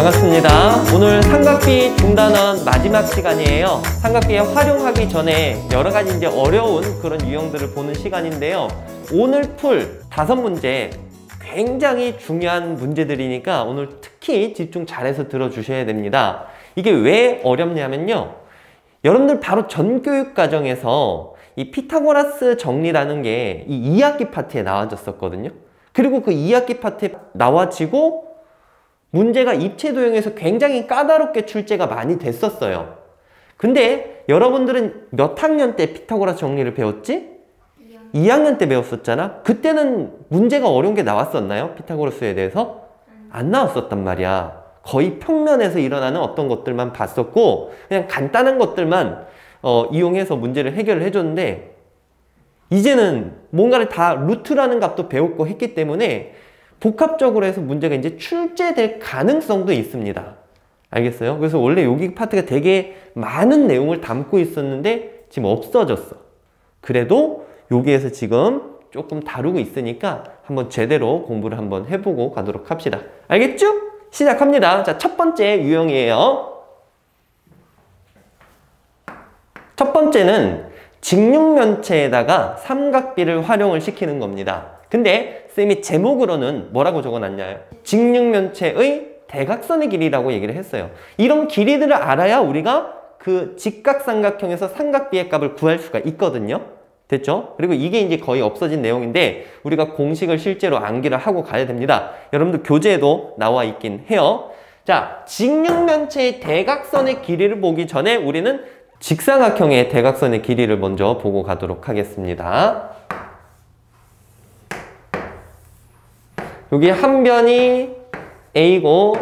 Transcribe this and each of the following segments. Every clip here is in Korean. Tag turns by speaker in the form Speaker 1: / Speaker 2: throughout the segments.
Speaker 1: 반갑습니다. 오늘 삼각비 중단원 마지막 시간이에요. 삼각비에 활용하기 전에 여러 가지 이제 어려운 그런 유형들을 보는 시간인데요. 오늘 풀 5문제 굉장히 중요한 문제들이니까 오늘 특히 집중 잘해서 들어주셔야 됩니다. 이게 왜 어렵냐면요. 여러분들 바로 전교육 과정에서 이 피타고라스 정리라는 게 이 2학기 파트에 나와졌었거든요. 그리고 그 2학기 파트에 나와지고 문제가 입체 도형에서 굉장히 까다롭게 출제가 많이 됐었어요. 근데 여러분들은 몇 학년 때 피타고라스 정리를 배웠지? 2학년 때 배웠었잖아. 그때는 문제가 어려운 게 나왔었나요? 피타고라스에 대해서? 안 나왔었단 말이야. 거의 평면에서 일어나는 어떤 것들만 봤었고 그냥 간단한 것들만 이용해서 문제를 해결을 해줬는데 이제는 뭔가를 다 루트라는 값도 배웠고 했기 때문에 복합적으로 해서 문제가 이제 출제될 가능성도 있습니다. 알겠어요? 그래서 원래 여기 파트가 되게 많은 내용을 담고 있었는데 지금 없어졌어. 그래도 여기에서 지금 조금 다루고 있으니까 한번 제대로 공부를 한번 해보고 가도록 합시다. 알겠죠? 시작합니다. 자, 첫 번째 유형이에요. 첫 번째는 직육면체에다가 삼각비를 활용을 시키는 겁니다. 근데 쌤이 제목으로는 뭐라고 적어놨냐요? 직육면체의 대각선의 길이라고 얘기를 했어요. 이런 길이들을 알아야 우리가 그 직각삼각형에서 삼각비의 값을 구할 수가 있거든요. 됐죠? 그리고 이게 이제 거의 없어진 내용인데 우리가 공식을 실제로 암기를 하고 가야 됩니다. 여러분들 교재에도 나와 있긴 해요. 자, 직육면체의 대각선의 길이를 보기 전에 우리는 직사각형의 대각선의 길이를 먼저 보고 가도록 하겠습니다. 여기 한 변이 A고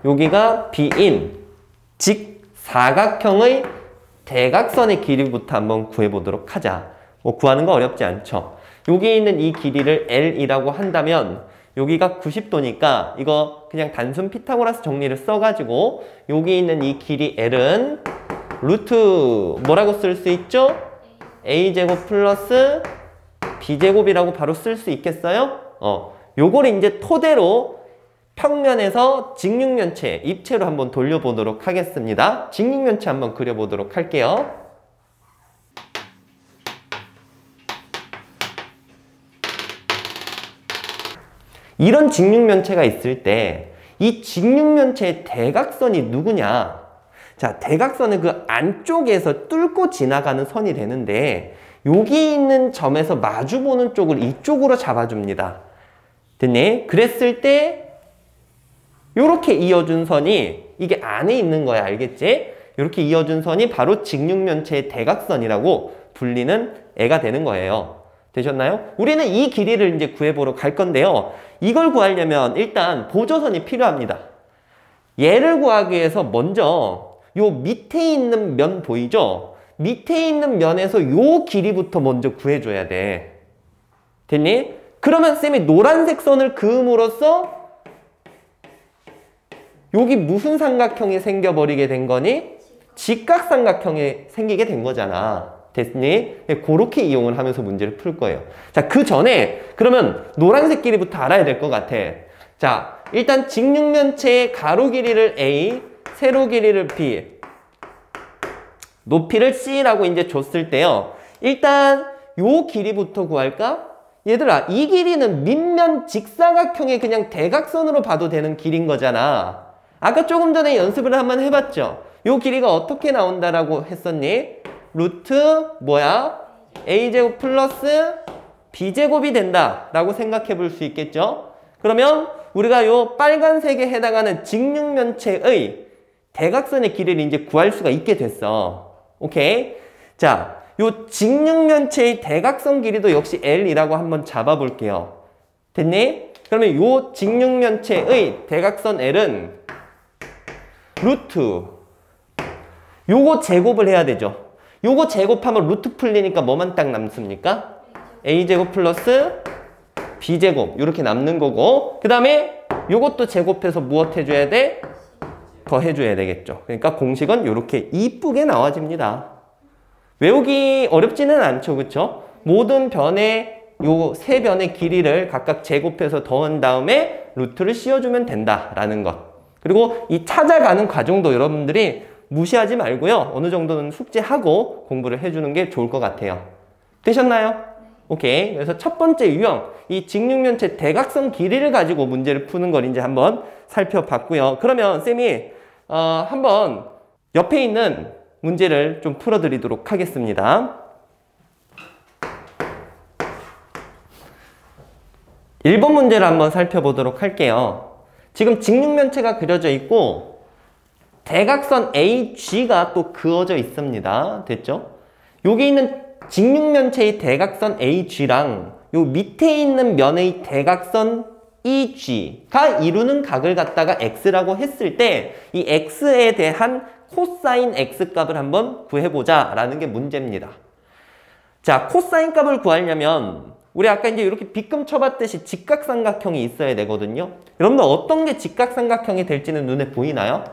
Speaker 1: 여기가 B인 직사각형의 대각선의 길이부터 한번 구해보도록 하자. 뭐 구하는 거 어렵지 않죠. 여기 있는 이 길이를 L이라고 한다면 여기가 90도니까 이거 그냥 단순 피타고라스 정리를 써가지고 여기 있는 이 길이 L은 루트 뭐라고 쓸 수 있죠? A제곱 플러스 B제곱이라고 바로 쓸 수 있겠어요? 요거를 이제 토대로 평면에서 직육면체, 입체로 한번 돌려보도록 하겠습니다. 직육면체 한번 그려보도록 할게요. 이런 직육면체가 있을 때 이 직육면체의 대각선이 누구냐? 자, 대각선은 그 안쪽에서 뚫고 지나가는 선이 되는데 여기 있는 점에서 마주보는 쪽을 이쪽으로 잡아줍니다. 됐니? 그랬을 때 이렇게 이어준 선이 이게 안에 있는 거야. 알겠지? 이렇게 이어준 선이 바로 직육면체의 대각선이라고 불리는 애가 되는 거예요. 되셨나요? 우리는 이 길이를 이제 구해보러 갈 건데요. 이걸 구하려면 일단 보조선이 필요합니다. 얘를 구하기 위해서 먼저 요 밑에 있는 면 보이죠? 밑에 있는 면에서 요 길이부터 먼저 구해줘야 돼. 됐니? 그러면 쌤이 노란색 선을 그음으로써 여기 무슨 삼각형이 생겨버리게 된 거니? 직각삼각형이 생기게 된 거잖아. 됐니? 그렇게 이용을 하면서 문제를 풀 거예요. 자, 그 전에 그러면 노란색 길이부터 알아야 될 것 같아. 자, 일단 직육면체의 가로 길이를 A, 세로 길이를 B, 높이를 C라고 이제 줬을 때요. 일단 요 길이부터 구할까? 얘들아, 이 길이는 밑면 직사각형의 그냥 대각선으로 봐도 되는 길이인 거잖아. 아까 조금 전에 연습을 한번 해봤죠? 요 길이가 어떻게 나온다라고 했었니? 루트 뭐야? A제곱 플러스 B제곱이 된다 라고 생각해 볼 수 있겠죠? 그러면 우리가 요 빨간색에 해당하는 직육면체의 대각선의 길이를 이제 구할 수가 있게 됐어. 오케이? 자, 요 직육면체의 대각선 길이도 역시 L이라고 한번 잡아볼게요. 됐니? 그러면 요 직육면체의 대각선 L은 루트 요거 제곱을 해야 되죠. 요거 제곱하면 루트 풀리니까 뭐만 딱 남습니까? A제곱 플러스 B제곱 이렇게 남는 거고 그 다음에 요것도 제곱해서 무엇 해줘야 돼? 더 해줘야 되겠죠. 그러니까 공식은 이렇게 이쁘게 나와집니다. 외우기 어렵지는 않죠. 그쵸? 모든 변의 요 세 변의 길이를 각각 제곱해서 더한 다음에 루트를 씌워주면 된다라는 것. 그리고 이 찾아가는 과정도 여러분들이 무시하지 말고요. 어느 정도는 숙지하고 공부를 해주는 게 좋을 것 같아요. 되셨나요? 오케이. 그래서 첫 번째 유형, 이 직육면체 대각선 길이를 가지고 문제를 푸는 걸 이제 한번 살펴봤고요. 그러면 쌤이 한번 옆에 있는 문제를 좀 풀어드리도록 하겠습니다. 1번 문제를 한번 살펴보도록 할게요. 지금 직육면체가 그려져 있고 대각선 AG가 또 그어져 있습니다. 됐죠? 여기 있는 직육면체의 대각선 AG랑 요 밑에 있는 면의 대각선 EG가 이루는 각을 갖다가 X라고 했을 때 이 X에 대한 코사인 X 값을 한번 구해보자 라는 게 문제입니다. 자, 코사인 값을 구하려면 우리 아까 이제 이렇게 빗금 쳐봤듯이 직각삼각형이 있어야 되거든요. 여러분들 어떤 게 직각삼각형이 될지는 눈에 보이나요?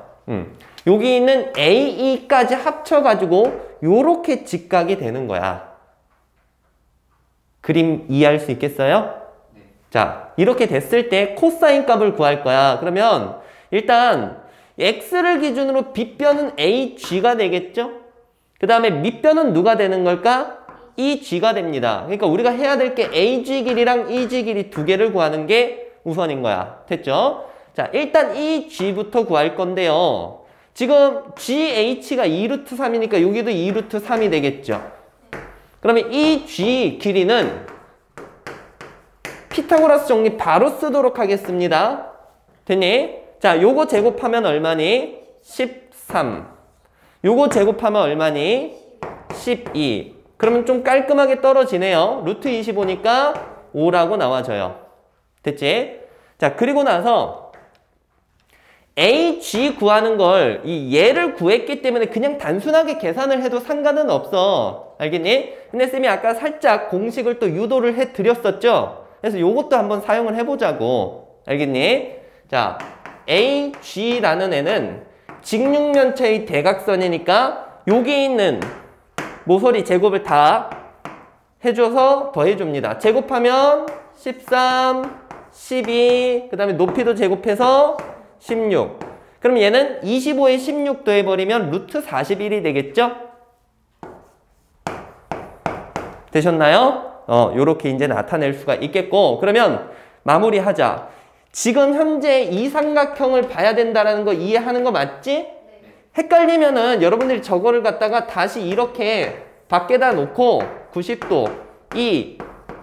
Speaker 1: 여기 있는 AE까지 합쳐가지고 요렇게 직각이 되는 거야. 그림 이해할 수 있겠어요? 네. 자, 이렇게 됐을 때 코사인 값을 구할 거야. 그러면 일단 X를 기준으로 빗변은 AG가 되겠죠? 그 다음에 밑변은 누가 되는 걸까? EG가 됩니다. 그러니까 우리가 해야 될 게 AG 길이랑 EG 길이 두 개를 구하는 게 우선인 거야. 됐죠? 자, 일단 EG부터 구할 건데요. 지금 GH가 2루트 3이니까 여기도 2루트 3이 되겠죠? 그러면 이 G 길이는 피타고라스 정리 바로 쓰도록 하겠습니다. 됐니? 자, 요거 제곱하면 얼마니? 13. 요거 제곱하면 얼마니? 12. 그러면 좀 깔끔하게 떨어지네요. 루트 25니까 5라고 나와져요. 됐지? 자, 그리고 나서 AG 구하는 걸 이 얘를 구했기 때문에 그냥 단순하게 계산을 해도 상관은 없어. 알겠니? 근데 쌤이 아까 살짝 공식을 또 유도를 해드렸었죠? 그래서 요것도 한번 사용을 해보자고. 알겠니? 자, AG라는 애는 직육면체의 대각선이니까 여기 있는 모서리 제곱을 다 해줘서 더해줍니다. 제곱하면 13, 12, 그 다음에 높이도 제곱해서 16. 그럼 얘는 25에 16 더해버리면 루트 41이 되겠죠? 되셨나요? 요렇게 이제 나타낼 수가 있겠고, 그러면 마무리하자. 지금 현재 이 삼각형을 봐야 된다는 거 이해하는 거 맞지? 네. 헷갈리면은 여러분들이 저거를 갖다가 다시 이렇게 밖에다 놓고 90도, E,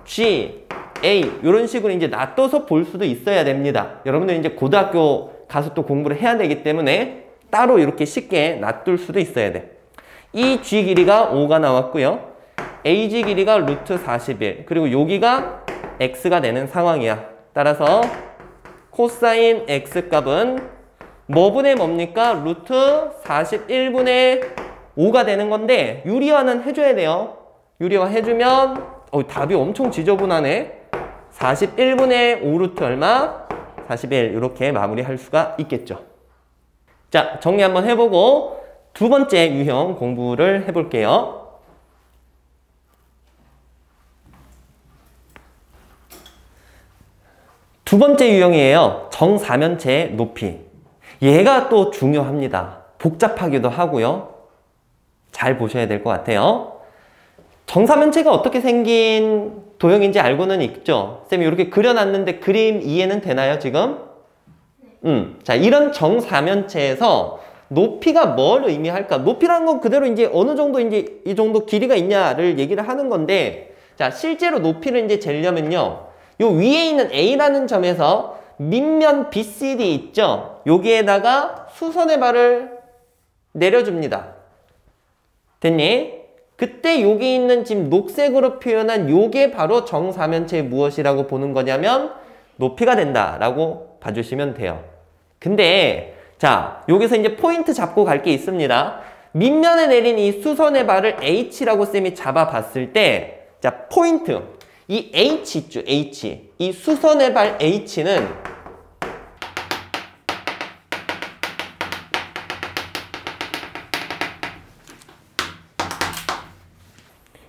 Speaker 1: G, A 이런 식으로 이제 놔둬서 볼 수도 있어야 됩니다. 여러분들 이제 고등학교 가서 또 공부를 해야 되기 때문에 따로 이렇게 쉽게 놔둘 수도 있어야 돼. 이 G 길이가 5가 나왔고요. AG 길이가 루트 41. 그리고 여기가 X가 되는 상황이야. 따라서 코사인 X 값은 뭐분의 뭡니까? 루트 41분의 5가 되는 건데 유리화는 해줘야 돼요. 유리화 해주면 답이 엄청 지저분하네. 41분의 5루트 얼마? 41 이렇게 마무리할 수가 있겠죠. 자, 정리 한번 해보고 두 번째 유형 공부를 해볼게요. 두 번째 유형이에요. 정사면체의 높이. 얘가 또 중요합니다. 복잡하기도 하고요. 잘 보셔야 될 것 같아요. 정사면체가 어떻게 생긴 도형인지 알고는 있죠? 쌤이 이렇게 그려놨는데 그림 이해는 되나요, 지금? 자, 이런 정사면체에서 높이가 뭘 의미할까? 높이라는 건 그대로 이제 어느 정도 이제 이 정도 길이가 있냐를 얘기를 하는 건데, 자, 실제로 높이를 이제 재려면요. 요 위에 있는 A라는 점에서 밑면 BCD 있죠? 여기에다가 수선의 발을 내려줍니다. 됐니? 그때 여기 있는 지금 녹색으로 표현한 요게 바로 정사면체의 무엇이라고 보는 거냐면 높이가 된다라고 봐주시면 돼요. 근데 자, 여기서 이제 포인트 잡고 갈 게 있습니다. 밑면에 내린 이 수선의 발을 H라고 쌤이 잡아봤을 때, 자, 포인트. 이 H 있죠, H. 이 수선의 발 H는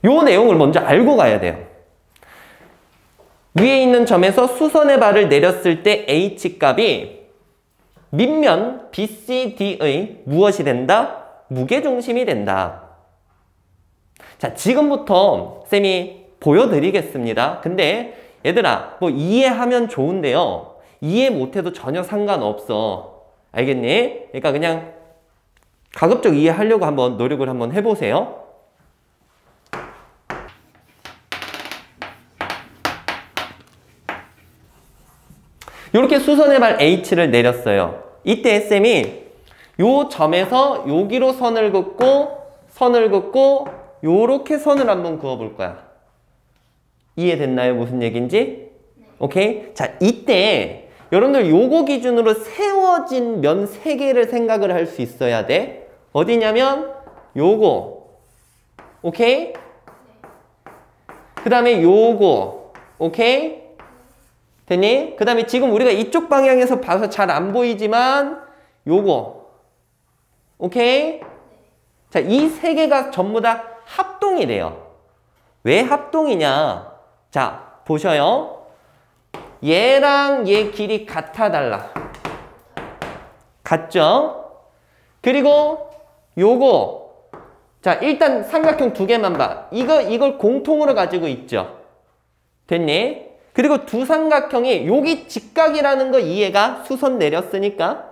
Speaker 1: 요 내용을 먼저 알고 가야 돼요. 위에 있는 점에서 수선의 발을 내렸을 때 H 값이 밑면 BCD의 무엇이 된다? 무게중심이 된다. 자, 지금부터 쌤이 보여드리겠습니다. 근데 얘들아, 뭐 이해하면 좋은데요. 이해 못해도 전혀 상관없어. 알겠니? 그러니까 그냥 가급적 이해하려고 한번 노력을 한번 해보세요. 이렇게 수선의 발 H를 내렸어요. 이때 쌤이 요 점에서 여기로 선을 긋고 요렇게 선을 한번 그어볼 거야. 이해됐나요? 무슨 얘기인지? 오케이? 자, 이때 여러분들 요거 기준으로 세워진 면 3개를 생각을 할 수 있어야 돼. 어디냐면 요거. 오케이? 그 다음에 요거. 오케이? 됐니? 그 다음에 지금 우리가 이쪽 방향에서 봐서 잘 안 보이지만 요거. 오케이? 자, 이 3개가 전부 다 합동이 돼요. 왜 합동이냐? 자, 보셔요. 얘랑 얘 길이 같아 달라? 같죠? 그리고 요거. 자, 일단 삼각형 2개만 봐. 이걸 공통으로 가지고 있죠. 됐니? 그리고 두 삼각형이 여기 직각이라는 거 이해가? 수선 내렸으니까.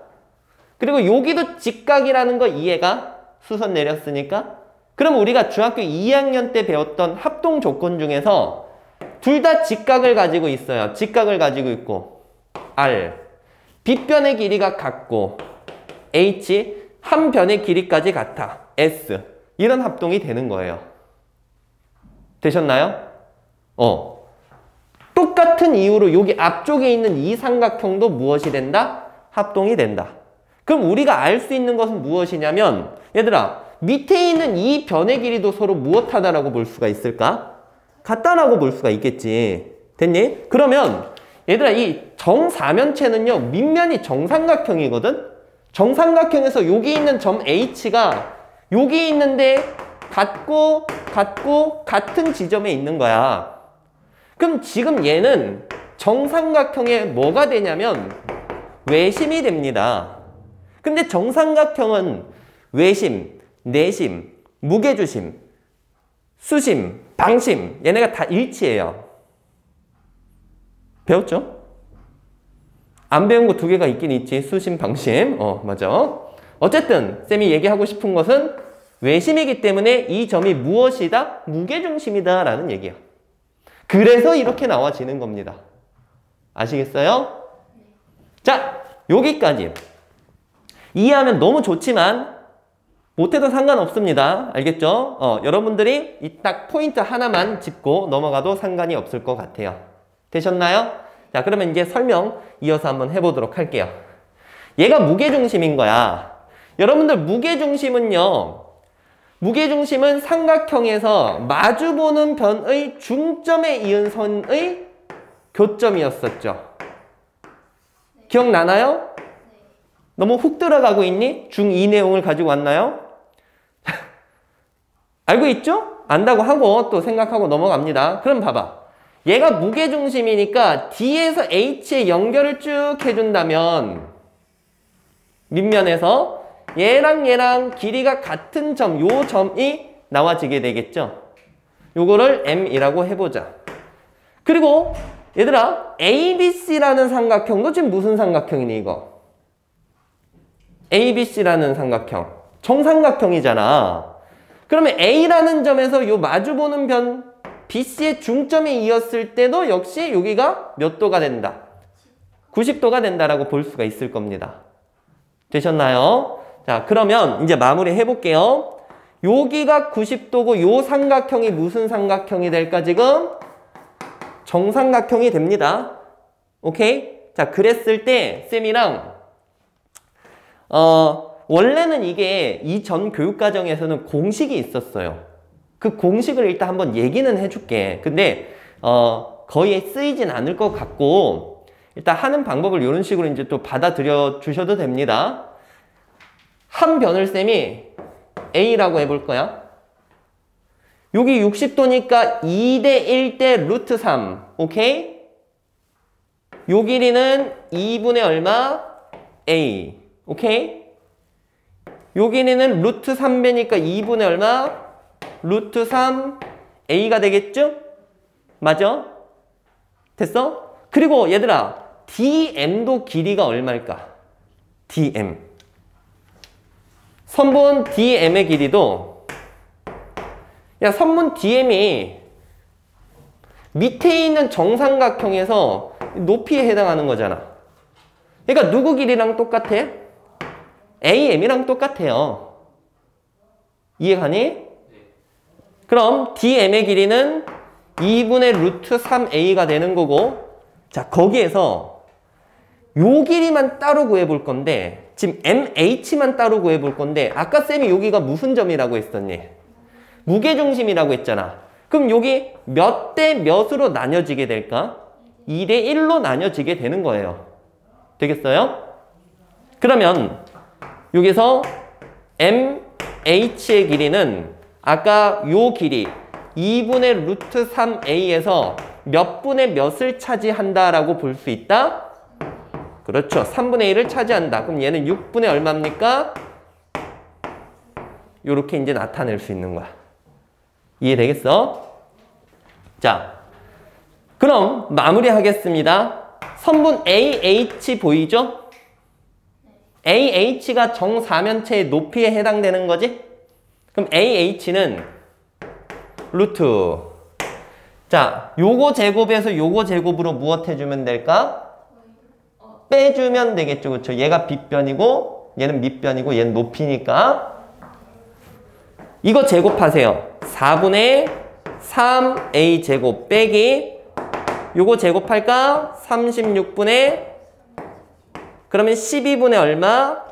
Speaker 1: 그리고 여기도 직각이라는 거 이해가? 수선 내렸으니까. 그럼 우리가 중학교 2학년 때 배웠던 합동 조건 중에서 둘 다 직각을 가지고 있어요. 직각을 가지고 있고 R, 빗변의 길이가 같고 H, 한 변의 길이까지 같아 S. 이런 합동이 되는 거예요. 되셨나요? 똑같은 이유로 여기 앞쪽에 있는 이 삼각형도 무엇이 된다? 합동이 된다. 그럼 우리가 알 수 있는 것은 무엇이냐면 얘들아, 밑에 있는 이 변의 길이도 서로 무엇하다라고 볼 수가 있을까? 같다라고 볼 수가 있겠지. 됐니? 그러면 얘들아, 이 정사면체는요, 밑면이 정삼각형이거든? 정삼각형에서 여기 있는 점 H가 여기 있는데 같고 같은 지점에 있는 거야. 그럼 지금 얘는 정삼각형에 뭐가 되냐면 외심이 됩니다. 근데 정삼각형은 외심, 내심, 무게주심, 수심, 방심, 얘네가 다 일치해요. 배웠죠? 안 배운 거 2개가 있긴 있지. 수심, 방심. 맞아. 어쨌든 쌤이 얘기하고 싶은 것은 외심이기 때문에 이 점이 무엇이다? 무게중심이다 라는 얘기야. 그래서 이렇게 나와지는 겁니다. 아시겠어요? 자, 여기까지. 이해하면 너무 좋지만 못해도 상관없습니다. 알겠죠? 여러분들이 이 딱 포인트 하나만 짚고 넘어가도 상관이 없을 것 같아요. 되셨나요? 자, 그러면 이제 설명 이어서 한번 해보도록 할게요. 얘가 무게중심인 거야. 여러분들 무게중심은요, 무게중심은 삼각형에서 마주보는 변의 중점에 이은 선의 교점이었었죠. 기억나나요? 너무 훅 들어가고 있니? 중2 내용을 가지고 왔나요? 알고 있죠? 안다고 하고 또 생각하고 넘어갑니다. 그럼 봐봐. 얘가 무게중심이니까 D에서 H의 연결을 쭉 해준다면 밑면에서 얘랑 길이가 같은 점, 요 점이 나와지게 되겠죠. 요거를 M이라고 해보자. 그리고 얘들아, ABC라는 삼각형도 지금 무슨 삼각형이니 이거? ABC라는 삼각형. 정삼각형이잖아. 그러면 A라는 점에서 요 마주보는 변 BC의 중점에 이었을 때도 역시 여기가 몇 도가 된다? 90도가 된다라고 볼 수가 있을 겁니다. 되셨나요? 자, 그러면 이제 마무리 해볼게요. 여기가 90도고 요 삼각형이 무슨 삼각형이 될까 지금? 정삼각형이 됩니다. 오케이? 자, 그랬을 때 쌤이랑 원래는 이게 이전 교육과정에서는 공식이 있었어요. 그 공식을 일단 한번 얘기는 해줄게. 근데 거의 쓰이진 않을 것 같고 일단 하는 방법을 이런 식으로 이제 또 받아들여 주셔도 됩니다. 한 변을 쌤이 A라고 해볼 거야. 여기 60도니까 2대 1대 루트 3. 오케이? 요 길이는 2분의 얼마? A. 오케이? 요 길이는 루트 3배니까 2분의 얼마? 루트 3A가 되겠죠? 맞아? 됐어? 그리고 얘들아, DM도 길이가 얼마일까? DM. 선분 DM의 길이도, 야, 선분 DM이 밑에 있는 정삼각형에서 높이에 해당하는 거잖아. 그러니까 누구 길이랑 똑같아? AM이랑 똑같아요. 이해가니? 그럼 DM의 길이는 2분의 루트 3A가 되는 거고, 자, 거기에서 요 길이만 따로 구해볼 건데, 지금 MH만 따로 구해볼 건데, 아까 쌤이 여기가 무슨 점이라고 했었니? 무게중심이라고 했잖아. 그럼 여기 몇 대 몇으로 나뉘어지게 될까? 2대 1로 나뉘어지게 되는 거예요. 되겠어요? 그러면 여기서 MH의 길이는 아까 요 길이 2분의 루트 3A에서 몇 분의 몇을 차지한다라고 볼 수 있다? 그렇죠. 3분의 1을 차지한다. 그럼 얘는 6분의 얼마입니까? 요렇게 이제 나타낼 수 있는 거야. 이해되겠어? 자, 그럼 마무리하겠습니다. 선분 AH 보이죠? AH가 정사면체의 높이에 해당되는 거지? 그럼 AH는 루트. 자, 요거 제곱에서 요거 제곱으로 무엇 해주면 될까? 빼주면 되겠죠. 그렇죠? 얘가 빗변이고 얘는 밑변이고 얘는 높이니까 이거 제곱하세요. 4분의 3A 제곱 빼기 요거 제곱할까? 36분의 그러면 12분의 얼마?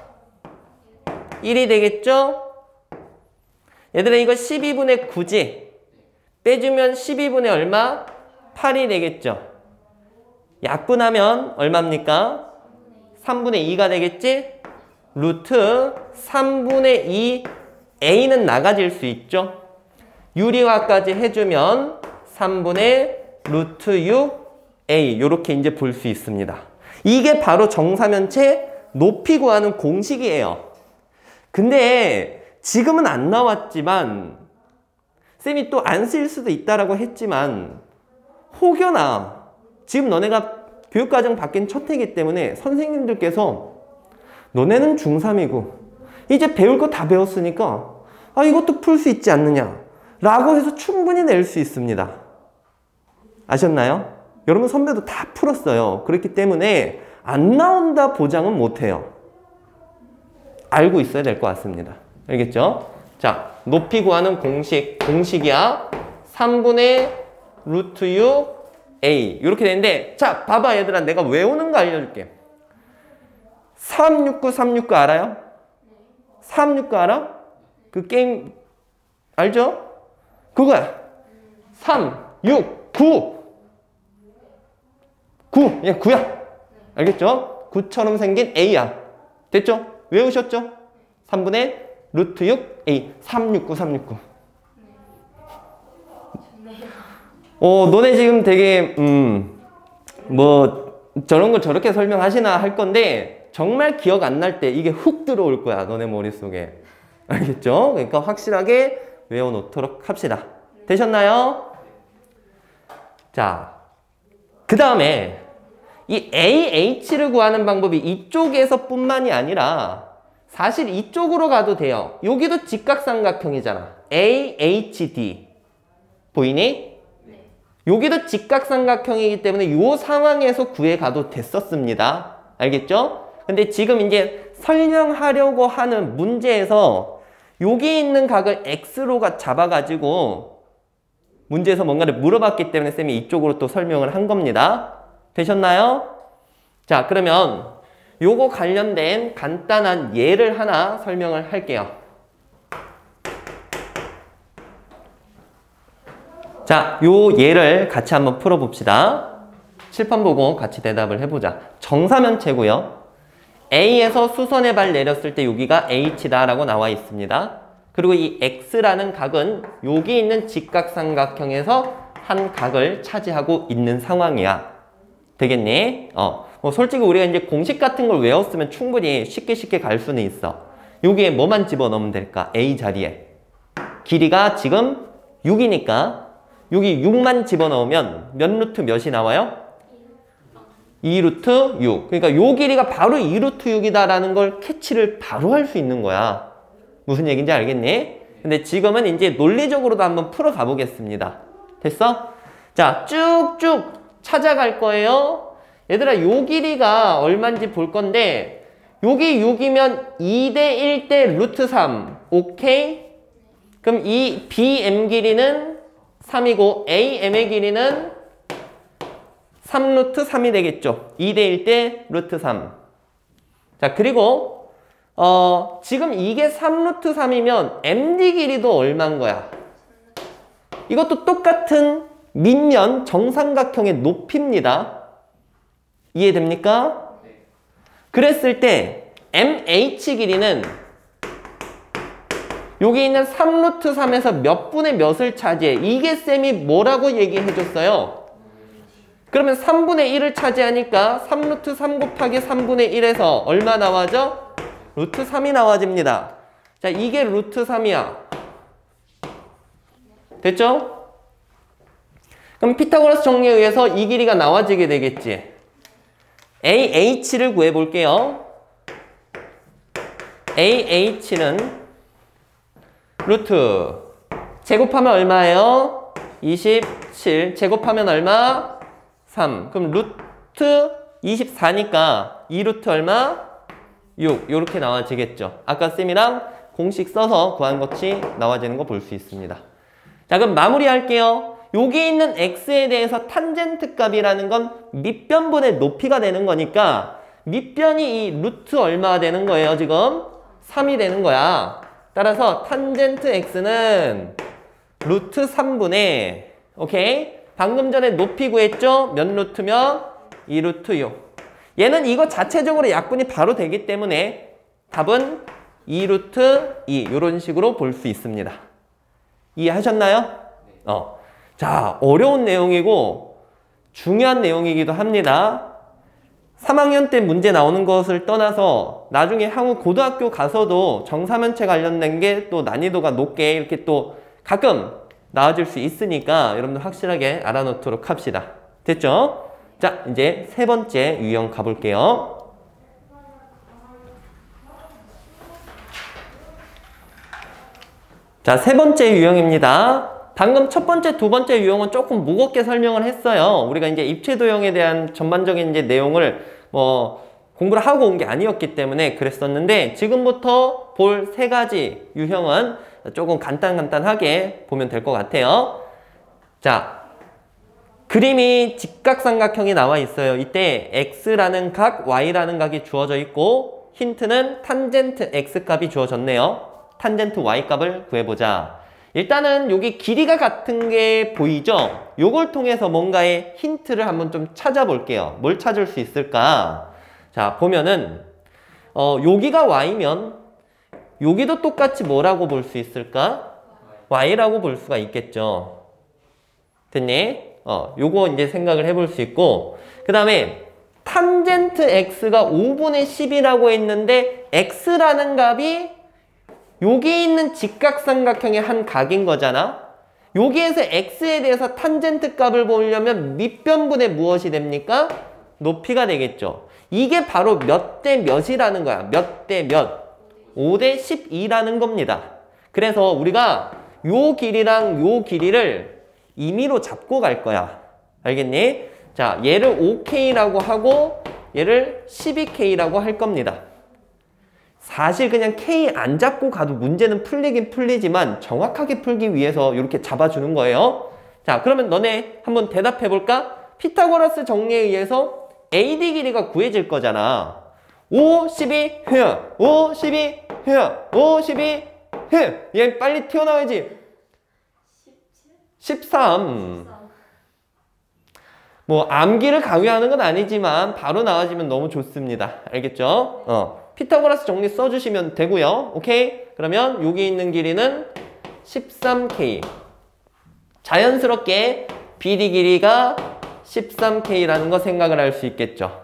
Speaker 1: 1이 되겠죠? 얘들아 이거 12분의 9지? 빼주면 12분의 얼마? 8이 되겠죠? 약분하면 얼마입니까? 3분의 2가 되겠지? 루트 3분의 2 A는 나가질 수 있죠? 유리화까지 해주면 3분의 루트 6 A 이렇게 이제 볼 수 있습니다. 이게 바로 정사면체 높이 구하는 공식이에요. 근데 지금은 안 나왔지만 쌤이 또 안 쓸 수도 있다라고 했지만 혹여나 지금 너네가 교육과정 바뀐 첫 해이기 때문에 선생님들께서 너네는 중3이고 이제 배울 거 다 배웠으니까 아 이것도 풀 수 있지 않느냐 라고 해서 충분히 낼 수 있습니다. 아셨나요? 여러분 선배도 다 풀었어요. 그렇기 때문에 안 나온다 보장은 못해요. 알고 있어야 될 것 같습니다. 알겠죠? 자, 높이 구하는 공식이야. 3분의 루트 6 A 이렇게 되는데 자 봐봐 얘들아 내가 외우는 거 알려줄게. 369 369 알아요? 369 알아? 그 게임 알죠? 그거야. 3 6 9 9 예 9야. 알겠죠? 9처럼 생긴 A야. 됐죠? 외우셨죠? 3분의 루트 6 A 369 369 너네 지금 되게 뭐 저런 걸 저렇게 설명하시나 할 건데 정말 기억 안 날 때 이게 훅 들어올 거야 너네 머릿속에. 알겠죠? 그러니까 확실하게 외워놓도록 합시다. 되셨나요? 자, 그 다음에 이 AH를 구하는 방법이 이쪽에서 뿐만이 아니라 사실 이쪽으로 가도 돼요. 여기도 직각삼각형이잖아. AHD 보이니? 여기도 직각삼각형이기 때문에 이 상황에서 구해가도 됐었습니다. 알겠죠? 근데 지금 이제 설명하려고 하는 문제에서 여기 있는 각을 X로 잡아가지고 문제에서 뭔가를 물어봤기 때문에 쌤이 이쪽으로 또 설명을 한 겁니다. 되셨나요? 자, 그러면 요거 관련된 간단한 예를 하나 설명을 할게요. 자, 요 예를 같이 한번 풀어봅시다. 칠판 보고 같이 대답을 해보자. 정사면체고요. A에서 수선의 발 내렸을 때 여기가 H다 라고 나와 있습니다. 그리고 이 X라는 각은 여기 있는 직각삼각형에서 한 각을 차지하고 있는 상황이야. 되겠니? 솔직히 우리가 이제 공식 같은 걸 외웠으면 충분히 쉽게 갈 수는 있어. 여기에 뭐만 집어넣으면 될까? A 자리에. 길이가 지금 6이니까 여기 6만 집어넣으면 몇 루트 몇이 나와요? 2루트 6. 그러니까 요 길이가 바로 2루트 6이다라는 걸 캐치를 바로 할 수 있는 거야. 무슨 얘기인지 알겠니? 근데 지금은 이제 논리적으로도 한번 풀어 가보겠습니다. 됐어? 자, 쭉쭉 찾아갈 거예요. 얘들아, 요 길이가 얼마인지 볼 건데 여기 6이면 2대 1대 루트 3. 오케이? 그럼 이 BM 길이는 3이고 AM의 길이는 3루트 3이 되겠죠. 2대 1대 루트 3. 자, 그리고 지금 이게 3루트 3이면 MD 길이도 얼마인 거야? 이것도 똑같은 밑면 정삼각형의 높이입니다. 이해됩니까? 그랬을 때 MH 길이는 여기 있는 3루트 3에서 몇 분의 몇을 차지해? 이게 쌤이 뭐라고 얘기해 줬어요? 그러면 3분의 1을 차지하니까 3루트 3 곱하기 3분의 1에서 얼마 나와죠? 루트 3이 나와집니다. 자, 이게 루트 3이야. 됐죠? 그럼 피타고라스 정리에 의해서 이 길이가 나와지게 되겠지. AH를 구해볼게요. AH는 루트 제곱하면 얼마예요? 27 제곱하면 얼마? 3. 그럼 루트 24니까 2루트 얼마? 6. 이렇게 나와지겠죠. 아까 쌤이랑 공식 써서 구한 것이 나와지는 거 볼 수 있습니다. 자, 그럼 마무리할게요. 여기 있는 x에 대해서 탄젠트 값이라는 건 밑변분의 높이가 되는 거니까 밑변이 이 루트 얼마가 되는 거예요, 지금? 3이 되는 거야. 따라서 탄젠트 x는 루트 3분의 오케이? 방금 전에 높이 구했죠? 몇 루트면? 2루트 6. 얘는 이거 자체적으로 약분이 바로 되기 때문에 답은 2루트 2 이런 식으로 볼 수 있습니다. 이해하셨나요? 자, 어려운 내용이고 중요한 내용이기도 합니다. 3학년 때 문제 나오는 것을 떠나서 나중에 향후 고등학교 가서도 정사면체 관련된 게 또 난이도가 높게 이렇게 또 가끔 나와질 수 있으니까 여러분들 확실하게 알아놓도록 합시다. 됐죠? 자, 이제 세 번째 유형 가볼게요. 자, 세 번째 유형입니다. 방금 첫 번째, 두 번째 유형은 조금 무겁게 설명을 했어요. 우리가 이제 입체도형에 대한 전반적인 이제 내용을 공부를 하고 온 게 아니었기 때문에 그랬었는데 지금부터 볼 세 가지 유형은 조금 간단하게 보면 될 것 같아요. 자, 그림이 직각삼각형이 나와 있어요. 이때 x라는 각, y라는 각이 주어져 있고 힌트는 탄젠트 x 값이 주어졌네요. 탄젠트 y 값을 구해보자. 일단은 여기 길이가 같은 게 보이죠? 요걸 통해서 뭔가의 힌트를 한번 좀 찾아볼게요. 뭘 찾을 수 있을까? 자, 보면은 여기가 y면 여기도 똑같이 뭐라고 볼 수 있을까? y라고 볼 수가 있겠죠. 됐니? 요거 이제 생각을 해볼 수 있고 그 다음에 탄젠트 x가 5분의 10이라고 했는데 x라는 값이 여기 있는 직각삼각형의 한 각인 거잖아. 여기에서 x에 대해서 탄젠트 값을 보려면 밑변분의 무엇이 됩니까? 높이가 되겠죠. 이게 바로 몇 대 몇이라는 거야. 몇 대 몇. 5대 12라는 겁니다. 그래서 우리가 요 길이랑 요 길이를 임의로 잡고 갈 거야. 알겠니? 자, 얘를 5K라고 하고 얘를 12K라고 할 겁니다. 사실 그냥 K 안 잡고 가도 문제는 풀리긴 풀리지만 정확하게 풀기 위해서 이렇게 잡아주는 거예요. 자, 그러면 너네 한번 대답해 볼까? 피타고라스 정리에 의해서 AD 길이가 구해질 거잖아. 5, 12, 5, 12, 5, 12, 얘 빨리 튀어나와야지. 13. 뭐 암기를 강요하는 건 아니지만 바로 나와지면 너무 좋습니다. 알겠죠? 피타고라스 정리 써주시면 되고요. 오케이? 그러면 여기 있는 길이는 13K. 자연스럽게 BD 길이가 13K라는 거 생각을 할 수 있겠죠.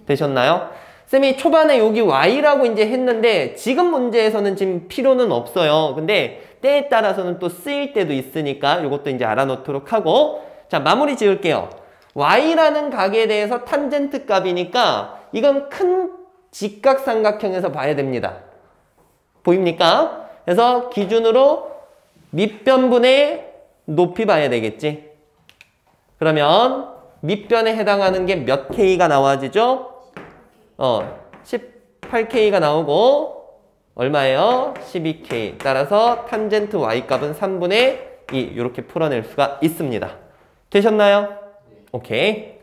Speaker 1: 되셨나요? 쌤이 초반에 여기 y라고 이제 했는데 지금 문제에서는 지금 필요는 없어요. 근데 때에 따라서는 또 쓰일 때도 있으니까 이것도 이제 알아놓도록 하고, 자, 마무리 지을게요. y라는 각에 대해서 탄젠트 값이니까 이건 큰 직각삼각형에서 봐야 됩니다. 보입니까? 그래서 기준으로 밑변분의 높이 봐야 되겠지. 그러면 밑변에 해당하는 게 몇 K가 나와지죠? 18K가 나오고 얼마예요? 12K. 따라서 탄젠트 Y값은 3분의 2 이렇게 풀어낼 수가 있습니다. 되셨나요? 오케이.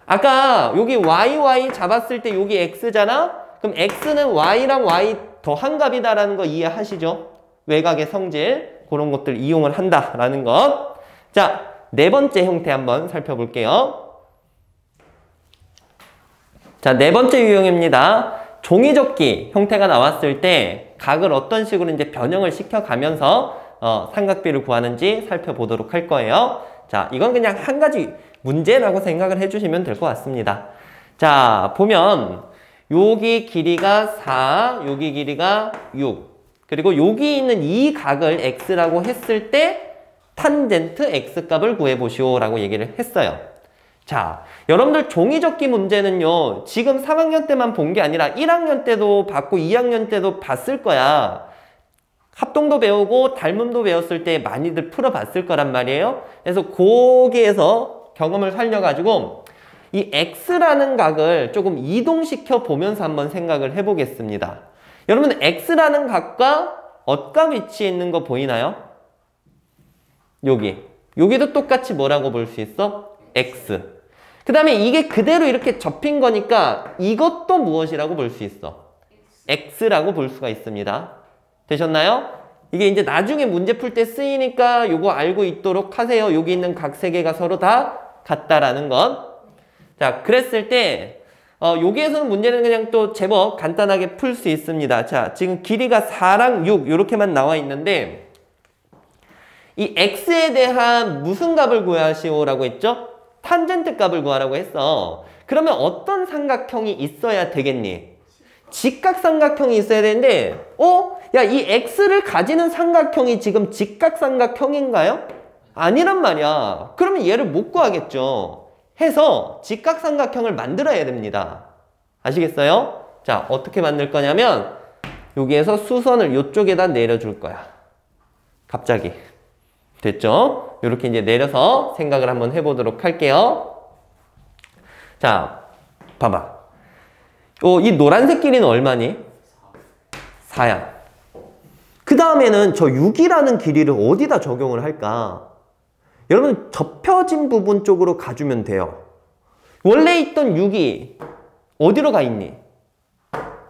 Speaker 1: 아까 여기 YY 잡았을 때 여기 X잖아? 그럼 X는 Y랑 Y 더한 값이다라는 거 이해하시죠? 외곽의 성질 그런 것들 이용을 한다라는 것. 자, 네 번째 형태 한번 살펴볼게요. 자, 네 번째 유형입니다. 종이접기 형태가 나왔을 때 각을 어떤 식으로 이제 변형을 시켜가면서 삼각비를 구하는지 살펴보도록 할 거예요. 자, 이건 그냥 한 가지 문제라고 생각을 해주시면 될 것 같습니다. 자, 보면 여기 길이가 4, 여기 길이가 6. 그리고 여기 있는 이 각을 x라고 했을 때 탄젠트 x값을 구해보시오 라고 얘기를 했어요. 자, 여러분들 종이접기 문제는요, 지금 3학년 때만 본 게 아니라 1학년 때도 봤고 2학년 때도 봤을 거야. 합동도 배우고 닮음도 배웠을 때 많이들 풀어봤을 거란 말이에요. 그래서 거기에서 경험을 살려가지고 이 x라는 각을 조금 이동시켜 보면서 한번 생각을 해보겠습니다. 여러분, x라는 각과 어각 위치에 있는 거 보이나요? 여기도 똑같이 뭐라고 볼 수 있어? x. 그 다음에 이게 그대로 이렇게 접힌 거니까 이것도 무엇이라고 볼 수 있어? x라고 볼 수가 있습니다. 되셨나요? 이게 이제 나중에 문제 풀 때 쓰이니까 요거 알고 있도록 하세요. 여기 있는 각 세 개가 서로 다 같다라는 것. 자, 그랬을 때 여기에서는 문제는 그냥 또 제법 간단하게 풀 수 있습니다. 자, 지금 길이가 4랑 6 이렇게만 나와 있는데 이 x에 대한 무슨 값을 구하시오라고 했죠? 탄젠트 값을 구하라고 했어. 그러면 어떤 삼각형이 있어야 되겠니? 직각삼각형이 있어야 되는데 야, 이 x를 가지는 삼각형이 지금 직각삼각형인가요? 아니란 말이야. 그러면 얘를 못 구하겠죠. 해서 직각삼각형을 만들어야 됩니다. 아시겠어요? 자, 어떻게 만들 거냐면 여기에서 수선을 이쪽에다 내려줄 거야. 갑자기. 됐죠? 이렇게 이제 내려서 생각을 한번 해보도록 할게요. 자, 봐봐. 이 노란색 길이는 얼마니? 4야. 그 다음에는 저 6이라는 길이를 어디다 적용을 할까? 여러분, 접혀진 부분 쪽으로 가주면 돼요. 원래 있던 6이 어디로 가 있니?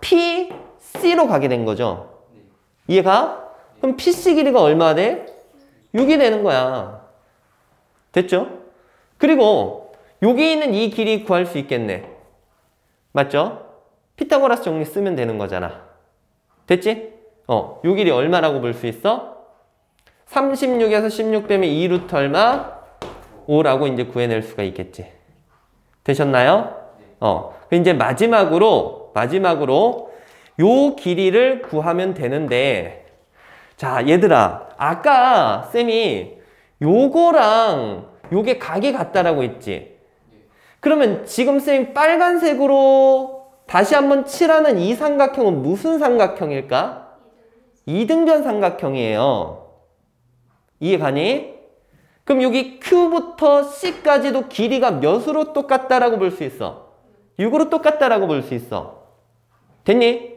Speaker 1: P, C로 가게 된 거죠. 이해가? 그럼 PC 길이가 얼마 돼? 6이 되는 거야. 됐죠? 그리고 여기 있는 이 길이 구할 수 있겠네. 맞죠? 피타고라스 정리 쓰면 되는 거잖아. 됐지? 요 길이 얼마라고 볼 수 있어? 36에서 16 빼면 2루트 얼마? 5라고 이제 구해낼 수가 있겠지. 되셨나요? 이제 마지막으로 요 길이를 구하면 되는데, 자, 얘들아, 아까 쌤이 요거랑 요게 각이 같다라고 했지? 그러면 지금 쌤이 빨간색으로 다시 한번 칠하는 이 삼각형은 무슨 삼각형일까? 이등변 삼각형이에요. 이해가니? 그럼 여기 Q부터 C까지도 길이가 몇으로 똑같다라고 볼 수 있어? 6으로 똑같다라고 볼 수 있어. 됐니?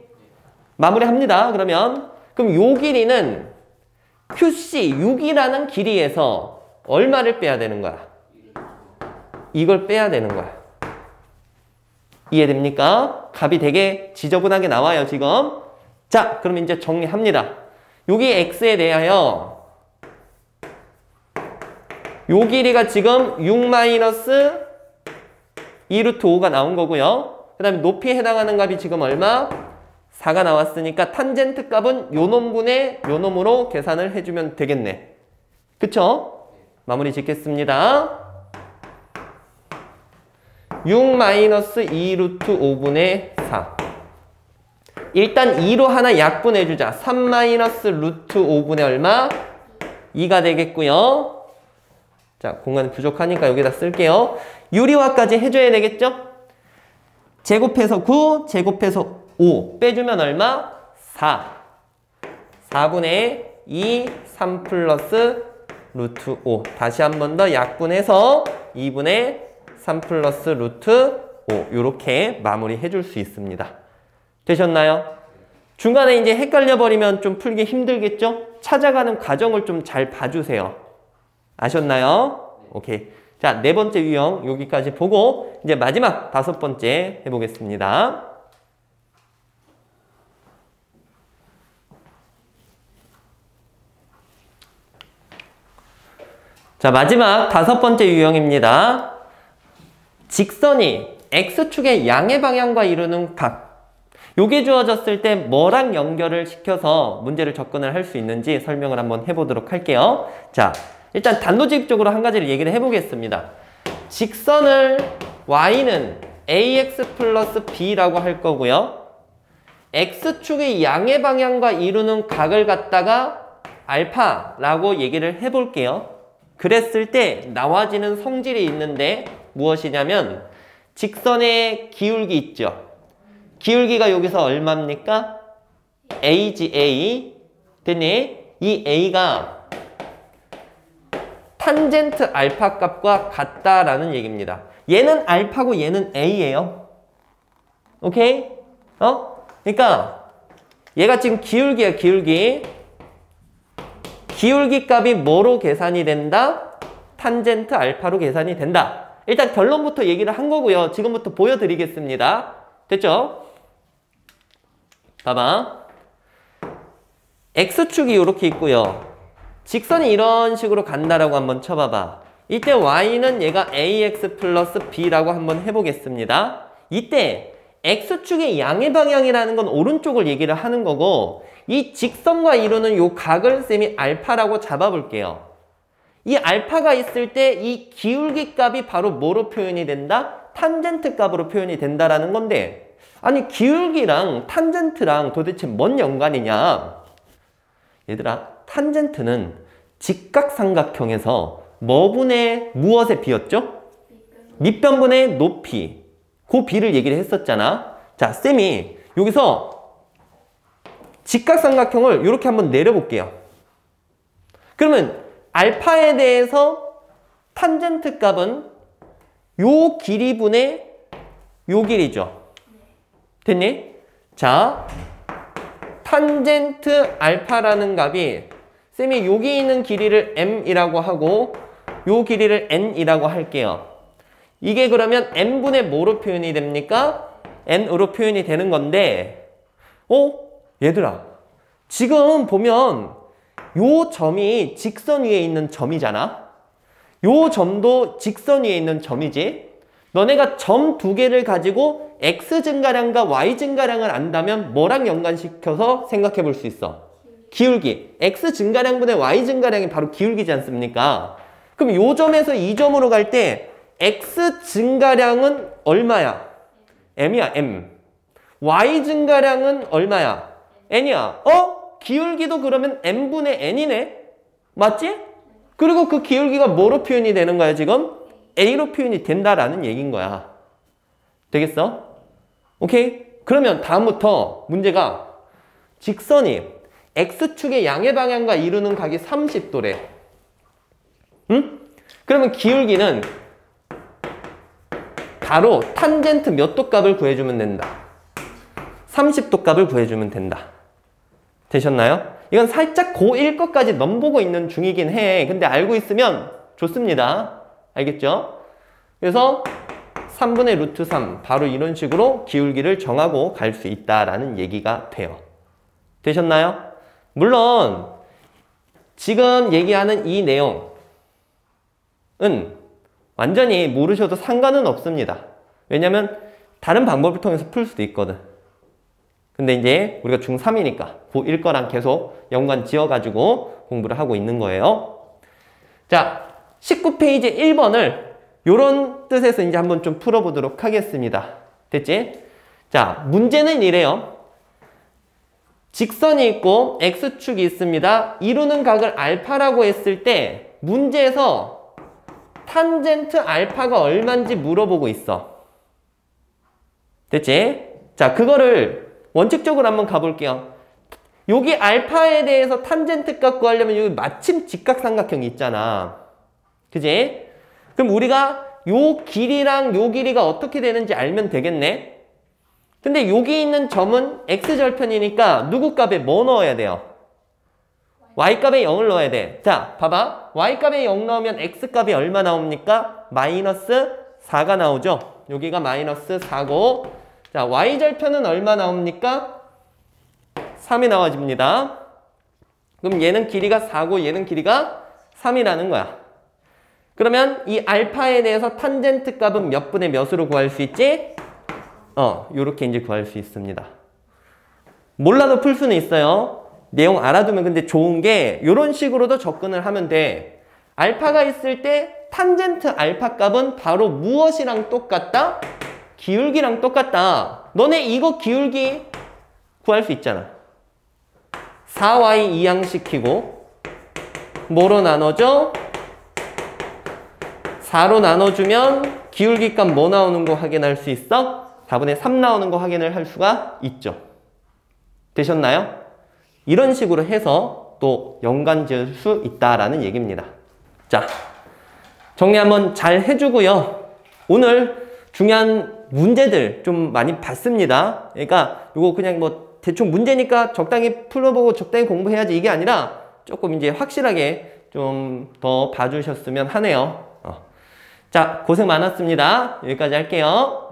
Speaker 1: 마무리합니다. 그럼 요 길이는 QC 6이라는 길이에서 얼마를 빼야 되는 거야? 이걸 빼야 되는 거야. 이해됩니까? 값이 되게 지저분하게 나와요, 지금. 자, 그럼 이제 정리합니다. 여기 x에 대하여 요 길이가 지금 6 마이너스 2루트 5가 나온 거고요. 그 다음에 높이에 해당하는 값이 지금 얼마? 4가 나왔으니까 탄젠트 값은 요 놈분의 요 놈으로 계산을 해주면 되겠네. 그쵸? 마무리 짓겠습니다. 6-2 루트 5분의 4. 일단 2로 하나 약분해주자. 3 루트 5분의 얼마? 2가 되겠고요. 자, 공간이 부족하니까 여기다 쓸게요. 유리화까지 해줘야 되겠죠? 제곱해서 9, 제곱해서 5 빼주면 얼마? 4. 4분의 2, 3 플러스 루트 5. 다시 한 번 더 약분해서 2분의 3 플러스 루트 5. 이렇게 마무리 해줄 수 있습니다. 되셨나요? 중간에 이제 헷갈려 버리면 좀 풀기 힘들겠죠? 찾아가는 과정을 좀 잘 봐주세요. 아셨나요? 오케이. 자, 네 번째 유형 여기까지 보고 이제 마지막 다섯 번째 해보겠습니다. 자, 마지막 다섯 번째 유형입니다. 직선이 X축의 양의 방향과 이루는 각. 요게 주어졌을 때 뭐랑 연결을 시켜서 문제를 접근을 할 수 있는지 설명을 한번 해보도록 할게요. 자, 일단 단도직입적으로 한 가지를 얘기를 해보겠습니다. 직선을 y는 ax 플러스 b라고 할 거고요. x축의 양의 방향과 이루는 각을 갖다가 알파라고 얘기를 해볼게요. 그랬을 때 나와지는 성질이 있는데 무엇이냐면 직선의 기울기 있죠. 기울기가 여기서 얼마입니까? a지 a. 됐니? 이 a가 탄젠트 알파 값과 같다라는 얘기입니다. 얘는 알파고 얘는 a예요. 오케이? 그러니까 얘가 지금 기울기야, 기울기. 기울기 값이 뭐로 계산이 된다? 탄젠트 알파로 계산이 된다. 일단 결론부터 얘기를 한 거고요. 지금부터 보여드리겠습니다. 됐죠? 봐봐. X축이 이렇게 있고요. 직선이 이런 식으로 간다라고 한번 쳐봐봐. 이때 Y는 얘가 AX 플러스 B라고 한번 해보겠습니다. 이때 X축의 양의 방향이라는 건 오른쪽을 얘기를 하는 거고 이 직선과 이루는 요 각을 쌤이 알파라고 잡아볼게요. 이 알파가 있을 때 이 기울기 값이 바로 뭐로 표현이 된다? 탄젠트 값으로 표현이 된다라는 건데 아니 기울기랑 탄젠트랑 도대체 뭔 연관이냐? 얘들아, 탄젠트는 직각삼각형에서 뭐분의 무엇에 비었죠? 밑변분의 높이. 그 비를 얘기를 했었잖아. 자, 쌤이 여기서 직각삼각형을 이렇게 한번 내려볼게요. 그러면 알파에 대해서 탄젠트 값은 요 길이분의 요 길이죠. 됐니? 자, 탄젠트 알파라는 값이 쌤이 여기 있는 길이를 m이라고 하고 요 길이를 n이라고 할게요. 이게 그러면 n분의 뭐로 표현이 됩니까? n으로 표현이 되는 건데 얘들아, 지금 보면 요 점이 직선 위에 있는 점이잖아. 요 점도 직선 위에 있는 점이지. 너네가 점 두 개를 가지고 x 증가량과 y 증가량을 안다면 뭐랑 연관시켜서 생각해 볼 수 있어? 기울기. x 증가량분의 y 증가량이 바로 기울기지 않습니까? 그럼 요 점에서 이 점으로 갈 때 x 증가량은 얼마야? m이야, m. y 증가량은 얼마야? n이야. 기울기도 그러면 m분의 n이네? 맞지? 그리고 그 기울기가 뭐로 표현이 되는 거야, 지금? a로 표현이 된다라는 얘기인 거야. 되겠어? 오케이? 그러면 다음부터 문제가 직선이 x축의 양의 방향과 이루는 각이 30도래. 응? 그러면 기울기는 바로 탄젠트 몇 도 값을 구해주면 된다. 30도 값을 구해주면 된다. 되셨나요? 이건 살짝 고1 것까지 넘보고 있는 중이긴 해. 근데 알고 있으면 좋습니다. 알겠죠? 그래서 3분의 루트 3 바로 이런 식으로 기울기를 정하고 갈 수 있다라는 얘기가 돼요. 되셨나요? 물론 지금 얘기하는 이 내용은 완전히 모르셔도 상관은 없습니다. 왜냐면 다른 방법을 통해서 풀 수도 있거든. 근데 이제 우리가 중3이니까 고1 거랑 계속 연관 지어가지고 공부를 하고 있는 거예요. 자, 19페이지 1번을 요런 뜻에서 이제 한번 좀 풀어보도록 하겠습니다. 됐지? 자, 문제는 이래요. 직선이 있고 x축이 있습니다. 이루는 각을 알파라고 했을 때 문제에서 탄젠트 알파가 얼마인지 물어보고 있어. 됐지? 자, 그거를 원칙적으로 한번 가볼게요. 여기 알파에 대해서 탄젠트 값 구하려면 여기 마침 직각삼각형이 있잖아. 그지? 그럼 우리가 요 길이랑 요 길이가 어떻게 되는지 알면 되겠네? 근데 여기 있는 점은 x절편이니까 누구 값에 뭐 넣어야 돼요? y값에 0을 넣어야 돼. 자, 봐봐. y값에 0 넣으면 x값이 얼마 나옵니까? 마이너스 4가 나오죠? 여기가 마이너스 4고, 자, y절편은 얼마 나옵니까? 3이 나와집니다. 그럼 얘는 길이가 4고 얘는 길이가 3이라는 거야. 그러면 이 알파에 대해서 탄젠트 값은 몇 분의 몇으로 구할 수 있지? 요렇게 이제 구할 수 있습니다. 몰라도 풀 수는 있어요. 내용 알아두면 근데 좋은 게 요런 식으로도 접근을 하면 돼. 알파가 있을 때 탄젠트 알파 값은 바로 무엇이랑 똑같다? 기울기랑 똑같다. 너네 이거 기울기 구할 수 있잖아. 4y 이항시키고 뭐로 나눠줘? 4로 나눠주면 기울기 값 뭐 나오는 거 확인할 수 있어? 4분의 3 나오는 거 확인을 할 수가 있죠. 되셨나요? 이런 식으로 해서 또 연관 지을 수 있다라는 얘기입니다. 자, 정리 한번 잘 해주고요. 오늘 중요한 문제들 좀 많이 봤습니다. 그러니까 이거 그냥 뭐 대충 문제니까 적당히 풀어보고 적당히 공부해야지 이게 아니라 조금 이제 확실하게 좀 더 봐주셨으면 하네요. 자, 고생 많았습니다. 여기까지 할게요.